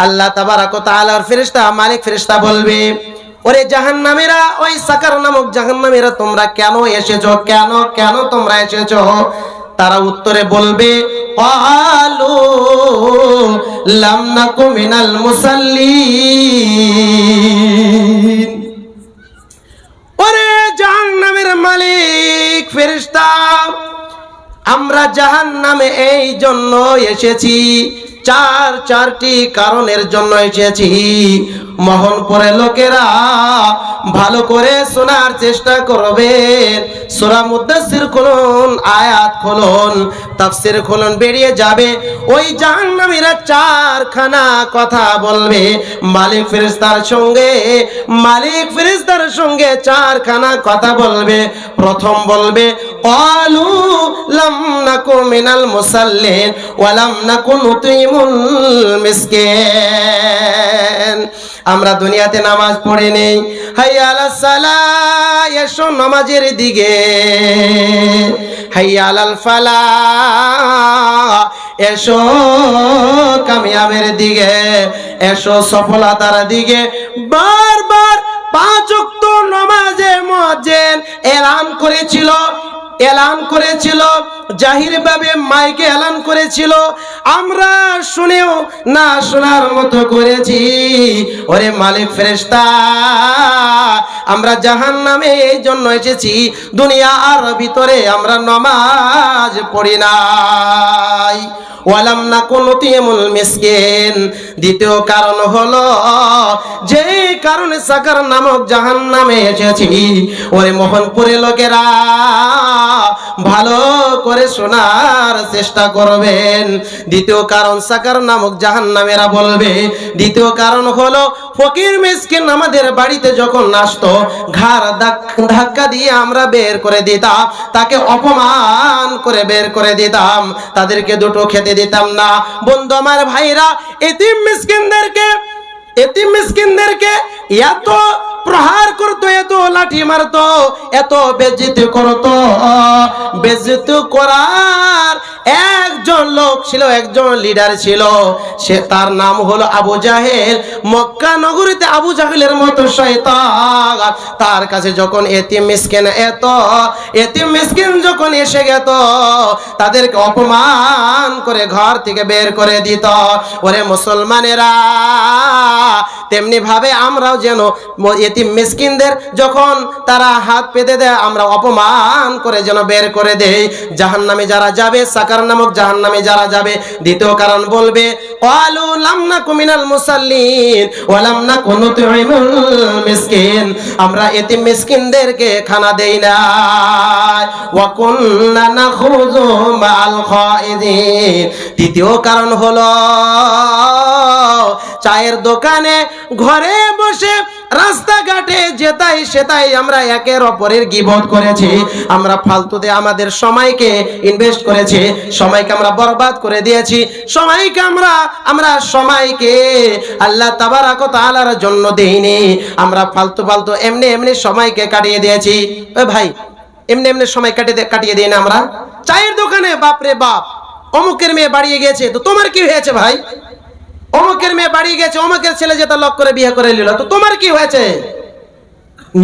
আল্লাহ তাবারাক ওয়া তাআলার ফেরেশতা মালিক ফেরেশতা বলবে, ওরে জাহান্নামীরা, ওই সাকার নামক জাহান্নামীরা, তোমরা কেন এসেছো, কেন কেন তোমরা এসেছো? তারা উত্তরে বলবে, ক্বালু লাম নাকু মিনাল মুসাল্লিন। ওরে জাহান্নামের মালিক ফেরেশতা, আমরা জাহান্নামে এই জন্য এসেছি, চারটি কারণের জন্য এসেছি। মোহনপুরে লোকেরা ভালো করে শোনার চেষ্টা করবেন। সূরা মুদাসসির খুলুন, আয়াত খুলুন, তাফসীর খুলুন, বেরিয়ে যাবে ওই জাহান্নামীরা চারখানা কথা বলবে মালিক ফেরেশতার সঙ্গে। মালিক ফেরেশতার সঙ্গে চারখানা কথা বলবে। প্রথম বলবে, ক্বালু লাম নাকু মিনাল মুসাল্লিন ওয়া লাম নাকু নুতিমুল মিসকিন। আমরা দুনিয়াতে নামাজ পড়ি নেই, হাইয়া আলাস সালাহ, এসো নামাজের দিকে, হাইয়া আলাল ফালাহ, এসো কামিয়াবের দিকে, এসো সফলতার দিকে। বারবার 5 ওয়াক্ত নামাজে মুয়াজ্জিন এলান করেছিল, জাহির ভাবে মাইকে এলান করেছিল, আমরা শুনেও না শোনার মতো করেছি। ওরে মালিক ফেরেশতা, আমরা জাহান্নামে এই জন্য এসেছি, দুনিয়ার ভিতরে আমরা নামাজ পড়ি নাই। ওয়ালাম নাকু নুতিমুল মিসকিন। দ্বিতীয় কারণ হলো, যে কারণে সাকার নামক জাহান্নামে এসেছি, ওই মোহনপুরে লোকেরা ভালো করে শোনার চেষ্টা করবেন। দ্বিতীয় কারণ, সাকার নামক জাহান্নামেরা বলবে, দ্বিতীয় কারণ হলো, ফকির মিসকিন আমাদের বাড়িতে যখন আসতো, ঘাড় ধাক্কা দিয়ে আমরা বের করে দিতাম, তাকে অপমান করে বের করে দিতাম, তাদেরকে দুটো খেতে দিতাম না। বন্ধু আমার ভাইরা, এতিম মিসকিনদেরকে এত প্রহার করতো, এত লাঠি মারতো, এত বেজ্জতি করতো। বেজ্জতি করার একজন লোক ছিল, একজন লিডার ছিল, সে তার নাম হলো আবু জাহেল। মক্কা নগরীতে আবু জাহেলের মতো শয়তান। তার কাছে যখন এতিম মিসকিন যখন এসে গেত, তাদেরকে অপমান করে ঘর থেকে বের করে দিত। ওরে মুসলমানেরা, তেমনি ভাবে আমরাও যেন এতিম মিসকিনদের যখন তারা হাত পেতে দেয়, আমরা অপমান করে যেন বের করে দেই। জাহান্নামে যারা যাবে, সাকার নামক জাহান্নামে যারা যাবে, দ্বিতীয় কারণ বলবে, ক্বালু লাম নাকু মিনাল মুসাল্লিন ওয়া লাম নাকু নুতিমুল মিসকিন। আমরা এতিম মিসকিনদেরকে খানা দেই না। ওয়া কুননা নাখুযু মাআল খাইদিন। তৃতীয় কারণ হলো, চায়ের দোকানে, ঘরে বসে, রাস্তাঘাটে যেতাই সেটাই আমরা একের অপরের গীবত করেছি। আমরা ফালতুতে আমাদের সময়কে ইনভেস্ট করেছি, সময়কে আমরা বরবাদ করে দিয়েছি। সময়কে আল্লাহ তাবারাক ওয়া তাআলার জন্য দেইনি, আমরা ফালতু এমনি সময়কে কাটিয়ে দিয়েছি। ওই ভাই, এমনি সময় কাটিয়ে দিই না আমরা চায়ের দোকানে। বাপরে বাপ, অমুকের মেয়ে বাড়িয়ে গেছে, তো তোমার কি হয়েছে ভাই? অমুকের মেয়ে বাড়ি গেছে, অমুকের ছেলে যেটা লক করে বিয়ে করে নিল, তো তোমার কি হয়েছে?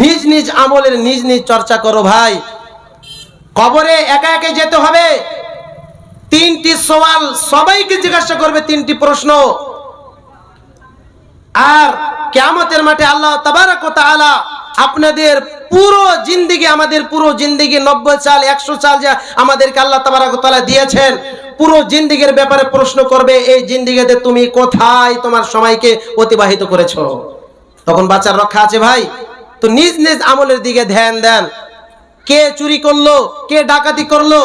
নিজ নিজ আমলের নিজ নিজ চর্চা করো ভাই। কবরে একা একা যেতে হবে, 3টি সওয়াল সবাইকে জিজ্ঞাসা করবে, 3টি প্রশ্ন। আর কিয়ামতের মাঠে আল্লাহ তাবারাক ওয়া তাআলা আপনাদের পুরো জিন্দেগি, আমাদের পুরো জিন্দেগি 90 সাল 100 সাল যা আমাদেরকে আল্লাহ তাবারাক ওয়া তাআলা দিয়েছেন, পুরো জিন্দেগির ব্যাপারে প্রশ্ন করবে। এই জিন্দেগিতে তুমি কোথায় তোমার সময়কে অতিবাহিত করেছো? তখন বাঁচার রক্ষা আছে ভাই। তো নিজ নিজ আমলের দিকে ধ্যান দেন। কে চুরি করলো, কে ডাকাতি করলো,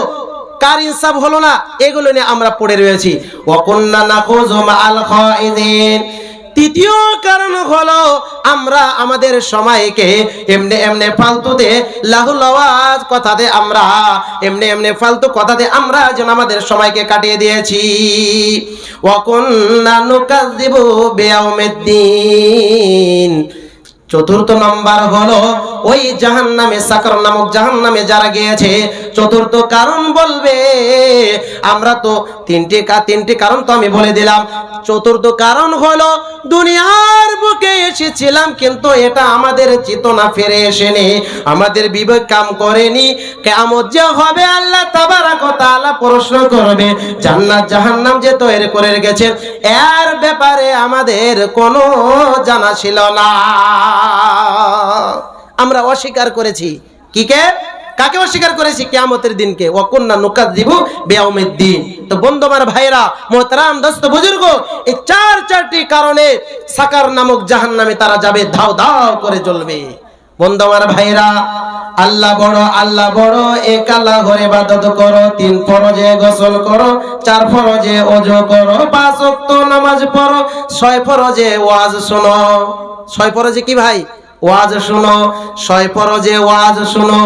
কার ইনসাফ হলো না, এগুলো নিয়ে আমরা পড়ে রয়েছি। ওয়া কুননা নাখুযু মাআল খাইদিন। তৃতীয় কারণ হলো, আমরা আমাদের সময়কে এমনি ফালতুতে লাহুলাওয়াজ কথাতে, আমরা এমনি ফালতু কথাতে আমরা যেন আমাদের সময়কে কাটিয়ে দিয়েছি। ওয়া কুননা নুকাযযিবু বিয়াউমিদ্দিন। চতুর্থ নাম্বার হলো ওই জাহান্নামে, সাকর নামক জাহান্নামে যারা গিয়েছে, চতুর্থ কারণ বলবে, আমরা তো তিনটি কারণ তো আমি বলে দিলাম। চতুর্থ কারণ হলো দুনিয়ার বুকে এসেছিলাম কিন্তু এটা আমাদের চেতনা ফিরে এসেনি, আমাদের বিবেক কাম করেনি। কিয়ামত যে হবে আল্লাহ তাবারক ওয়া তাআলা প্রশ্ন করবে, জান্নাত জাহান্নাম যে তৈরি করে রেখেছেন এর ব্যাপারে আমাদের কোনো জানা ছিল না, আমরা অস্বীকার করেছি। কাকে অস্বীকার করেছি? কিয়ামতের দিনকে। ওয়া কুননা নুকাযযিবু বিয়াউমিদ্দিন। তো বন্ধু আমার ভাইরা, মুহতারাম দোস্ত বুজুর্গ, এই চারটি কারণে সাকার নামক জাহান্নামে তারা যাবে, ধাও ধাও করে জ্বলবে। বন্ধু আমার ভাইরা, আল্লাহ বড়, এক আল্লাহর ইবাদত করো, 3 ফরজে গোসল করো, 4 ফরজে ওযু করো, 5 ওয়াক্ত নামাজ পড়ো, 6 ফরজে ওয়াজ শোনো। 6 ফরজে কি ভাই? ওয়াজ শোনো। 6 ফরজে ওয়াজ শোনো।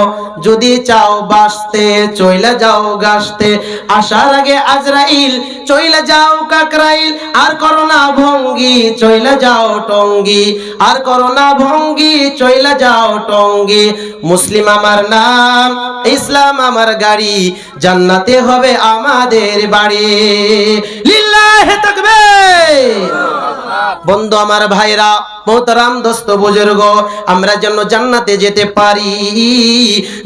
যদি চাও বাঁচতে চইলা যাও গাছতে, আসার আগে আজরাইল চইলা যাও কাকরাইল, আর করোনা ভঙ্গি চইলা যাও টঙ্গি, আর করোনা ভঙ্গি চইলা যাও টঙ্গি। মুসলিম আমার নাম, ইসলাম আমার গাড়ি, জান্নাতে হবে আমাদের বাড়ি। লিল্লাহি তাকবীর। বন্ধু আমার ভাইরা, মুহতারাম দোস্ত বুজুর্গ, আমরা যেন জান্নাতে যেতে পারি,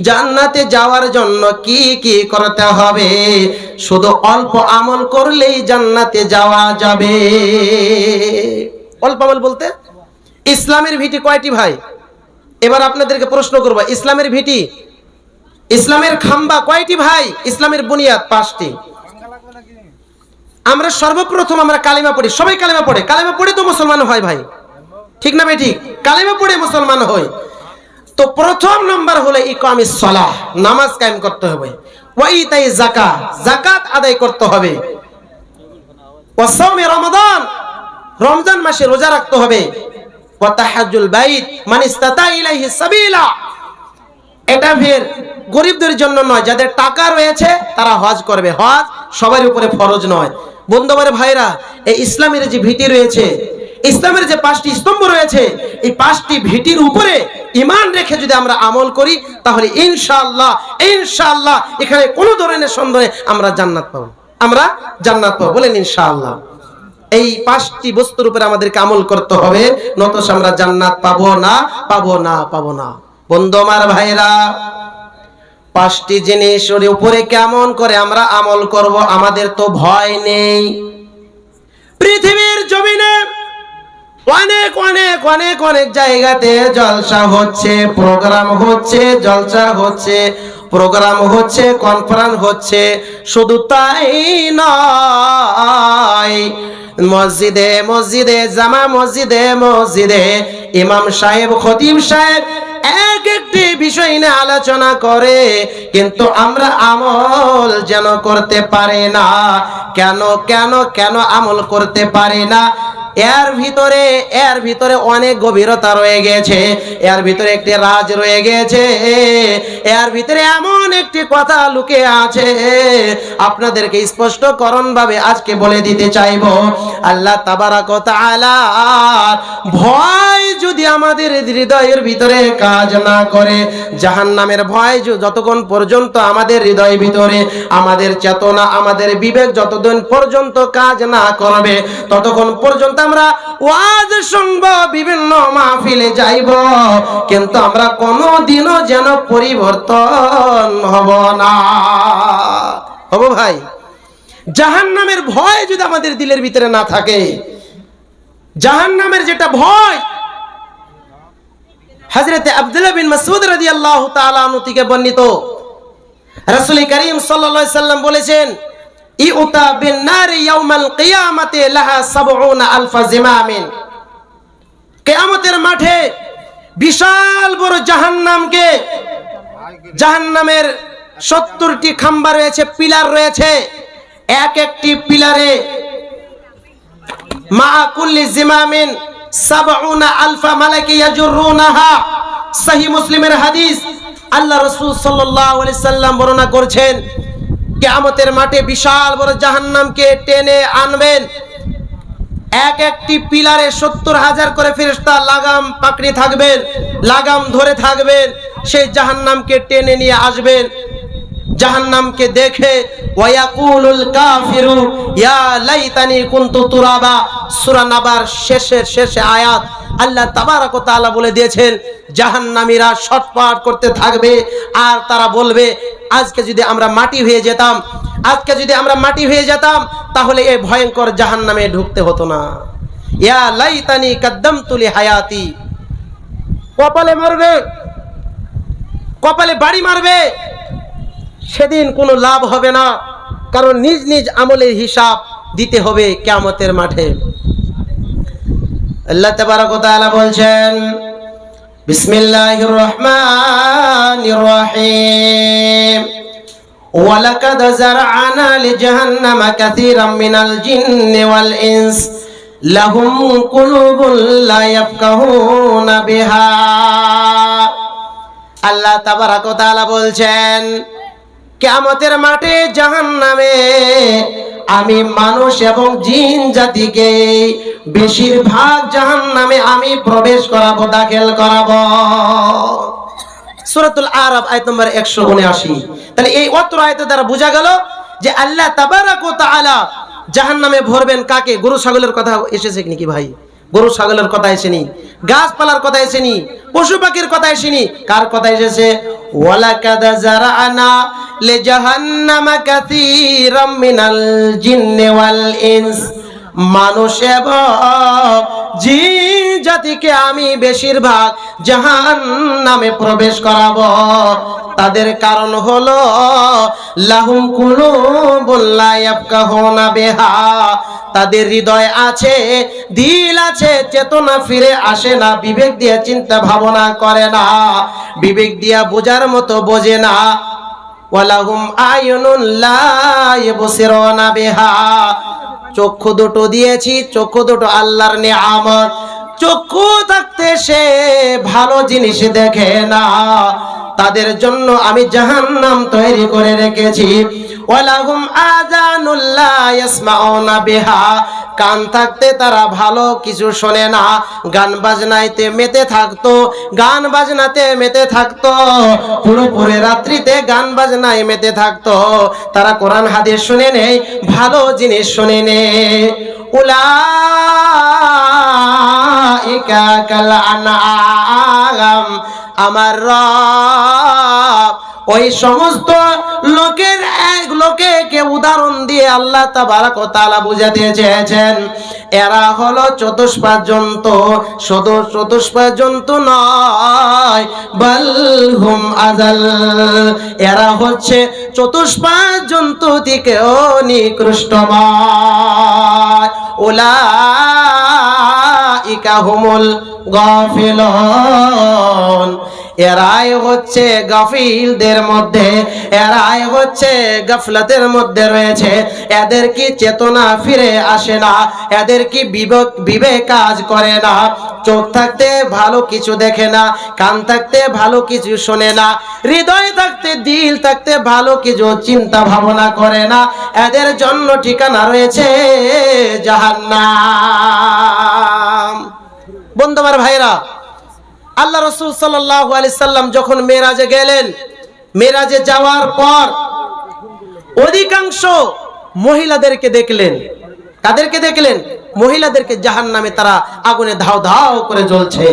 জান্নাতে যাওয়ার জন্য কি কি করতে হবে? শুধু অল্প আমল করলেই জান্নাতে যাওয়া যাবে। অল্প আমল বলতে ইসলামের ভিটি কয়টি ভাই? এবার আপনাদেরকে প্রশ্ন করব, ইসলামের ভিটি, ইসলামের খাম্বা কয়টি ভাই? ইসলামের বুনিয়াদ 5টি। আমরা সর্বপ্রথম আমরা কালিমা পড়ি, সবাই কালিমা পড়ে, কালিমা পড়ে তো মুসলমান হয় ভাই, ঠিক না ভাই? ঠিক, কালিমা পড়ে মুসলমান হয়। তো প্রথম নাম্বার হলো ইকামিস সালাহ, নামাজ কায়েম করতে হবে। ওয়া ইতাই যাকাত, যাকাত আদায় করতে হবে। ওয়া সাওমি রমাদান, রমজান মাসে রোজা রাখতে হবে। ওয়া তাহাজ্জুল বাইত মান ইসতাতা ইলাইহি সাবিলা, এটা ফের গরিবদের জন্য নয়, যাদের টাকা রয়েছে তারা হজ করবে, হজ সবার উপরে ফরজ নয়। বন্ধু আমার ভাইরা, এই ইসলামের যে ভিটি রয়েছে, ইসলামের যে 5টি স্তম্ভ রয়েছে, এই 5টি ভিটির উপরে ঈমান রেখে যদি আমরা আমল করি, তাহলে ইনশাআল্লাহ এখানে কোনো ধরনের সন্দেহ আমরা জান্নাত পাবো, আমরা জান্নাত পাবো, বলেন ইনশাআল্লাহ। এই 5টি বস্তুর উপরে আমাদেরকে আমল করতে হবে, নতস আমরা জান্নাত পাবো না। বন্ধু আমার ভাইরা, 5টি জিনিসের উপরে কেমন করে আমরা আমল করব? আমাদের তো ভয় নেই। পৃথিবীর জমিনে অনেক জায়গাতে জলসা হচ্ছে, প্রোগ্রাম হচ্ছে, জলসা হচ্ছে, প্রোগ্রাম হচ্ছে, কনফারেন্স হচ্ছে। শুধু তাই নয়, মসজিদে জামা মসজিদে ইমাম সাহেব, খতিব সাহেব একটি বিষয় নিয়ে আলোচনা করে, কিন্তু আমরা আমল যেন করতে পারি না। কেন আমল করতে পারি না? এর ভিতরে অনেক গভীরতা রয়ে গেছে, এর ভিতরে একটি রাজ রয়ে গেছে, এর ভিতরে এমন একটি কথা লুকিয়ে আছে, আপনাদেরকে স্পষ্টকরণ ভাবে আজকে বলে দিতে চাইবো। আল্লাহ তাবারক ওয়া তাআলা ভয় যদি আমাদের হৃদয়ের ভিতরে কাজ না করে, জাহান্নামের ভয় যতক্ষণ পর্যন্ত আমাদের হৃদয়ের ভিতরে, আমাদের চেতনা, আমাদের বিবেক যতদিন পর্যন্ত কাজ না করবে, ততক্ষণ পর্যন্ত আমরা ওয়াজ শুনব, বিভিন্ন মাহফিলে যাইব, কিন্তু আমরা কোনোদিনও যেন পরিবর্তন হব না। হব ভাই? জাহান্নামের ভয় যদি আমাদের দিলের ভিতরে না থাকে, জাহান্নামের যেটা ভয়, হযরতে আব্দুল্লাহ বিন মাসউদ রাদিয়াল্লাহু তাআলা আনহু থেকে বর্ণিত, রাসূল করিম সাল্লাল্লাহু আলাইহি সাল্লাম বলেছেন, ইউতা বিন নারি ইয়াউমাল কিয়ামাতি লাহা ৭০,০০০ জিমামিন। কিয়ামতের মাঠে বিশাল বড় জাহান্নামের ৭০টি খাম্বা রয়েছে, পিলার রয়েছে, এক একটি পিলারে মা কুল্লি জিমামিন ৭০,০০০ মালাকি ইয়াজুরুনাহা। সহিহ মুসলিমের হাদিস, আল্লাহ রাসূল সাল্লাল্লাহু আলাইহি সাল্লাম বর্ণনা করছেন, কিয়ামতের মাঠে বিশাল বড় জাহান্নামকে টেনে আনবেন, এক একটি পিলারে 70,000 করে ফেরেশতা লাগাম পাকড়ে থাকবেন, লাগাম ধরে থাকবেন। সেই জাহান্নামকে টেনে নিয়ে আসবেন। জাহান্নামকে দেখে ওয়ায়াকুলুল কাফিরু ইয়া লাইতানি কুনতু তুরাবা, সূরা নাবার শেষে আয়াত আল্লাহ তাবারক ওয়া তাআলা বলে দিয়েছেন, জাহান্নামীরা ছটফট করতে থাকবে আর তারা বলবে, আজকে যদি আমরা মাটি হয়ে যেতাম, আজকে যদি আমরা মাটি হয়ে যেতাম, তাহলে এই ভয়ঙ্কর জাহান্নামে ঢুকতে হতো না। ইয়া লাইতানি কাদ্দামতু লি হায়াতি, কপালে মারবে, কপালে বাড়ি মারবে। সেদিন কোনো লাভ হবে না, কারণ নিজ নিজ আমলের হিসাব দিতে হবে কিয়ামতের মাঠে। আল্লাহ তাবারক ওয়া তাআলা বলছেন, বিসমিল্লাহির রহমানির রহিম, ওয়ালাকাদ যারআনা লিজাহান্নামা কাসীরাম মিনাল জিন্নি ওয়াল ইনস লাহুম কুলুবুন লা ইয়াফকাহুনা বিহা। আল্লাহ তাবারক ওয়া তাআলা বলছেন, কিয়ামতের মাঠে জাহান্নামে আমি মানুষ এবং জিন জাতিকে বেশিরভাগ জাহান্নামে আমি প্রবেশ করাবো, দাখিল করাবো। সূরাতুল আরাফ আয়াত নম্বর 179। তাহলে এই অত্র আয়াতের দ্বারা বোঝা গেল যে আল্লাহ তাবারক ওয়া তাআলা জাহান্নামে ভরবেন কাকে? গরু ছাগলের কথা এসেছে নাকি ভাই? গরু ছাগলের কথা এসেনি, গাছপালার কথা এসেনি, পশু পাখির কথা এসেনি। কার কথা এসেছে? ওয়ালাকাদ যারআনা লিজাহান্নামা কাসীরাম মিনাল জিন্নি ওয়াল ইনস, মানুষ এবং জিন জাতিকে আমি বেশিরভাগ জাহান্নামে প্রবেশ করাবো। তাদের কারণ হলো লাহুম কুলুবুন লা ইয়াফকাহুনা বিহা, তাদের হৃদয় আছে, দিল আছে, চেতনা ফিরে আসে না, বিবেক দিয়ে চিন্তা ভাবনা করে না, বিবেক দিয়া বোঝার মতো বোঝে না। ওয়ালাহুম আয়ুনুন লা ইবসিরুনা বিহা, চক্ষু দুটো দিয়েছি, চক্ষু দুটো আল্লাহর নিয়ামত, চক্ষু থাকতে সে ভালো জিনিস দেখে না, তাদের জন্য আমি জাহান্নাম তৈরি করে রেখেছি। ওয়ালাহুম আযানুল লা ইয়াসমাউনা বিহা, কান থাকতে তারা ভালো কিছু শোনে না, গান বাজনাতে মেতে থাকতো, গান বাজনাতে মেতে থাকতো, পুরোপুরি রাত্রিতে গান বাজনায় মেতে থাকতো, তারা কোরআন হাদিস শুনে নেই, ভালো জিনিস শুনে নেই। উলাইকা কাল আনআম, আমার রব ওই সমস্ত লোকের এক লোকে উদাহরণ দিয়ে আল্লাহ তাবারক ওয়া তাআলা বুঝাতে চেয়েছেন, এরা হলো চতুষ্পাদ জন্তু, শুধু চতুষ্পাদ জন্তু নয়, বাল হুম আযাল, এরা হচ্ছে চতুষ্পাদ জন্তু থেকেও নিকৃষ্টময়। উলাইকা হুমুল গাফিলুন, এরাই হচ্ছে গাফিলদের মধ্যে, এরাই হচ্ছে গাফলাতের মধ্যে রয়েছে। এদের কি চেতনা ফিরে আসে না, এদের কি বিবেক কাজ করে না, চোখ থাকতে ভালো কিছু দেখে না, কান থাকতে ভালো কিছু শোনে না, হৃদয় থাকতে দিল থাকতে ভালো কিছু চিন্তা ভাবনা করে না, এদের জন্য ঠিকানা রয়েছে জাহান্নাম। বন্ধু আমার ভাইরা, আল্লাহ রাসূল সাল্লাল্লাহু আলাইহি সাল্লাম যখন মেরাজে গেলেন, মেরাজে যাওয়ার পর অধিকাংশ মহিলাদেরকে দেখলেন। কাদেরকে দেখলেন? মহিলাদেরকে। জাহান্নামে তারা আগুনে ধাও ধাও করে জ্বলছে।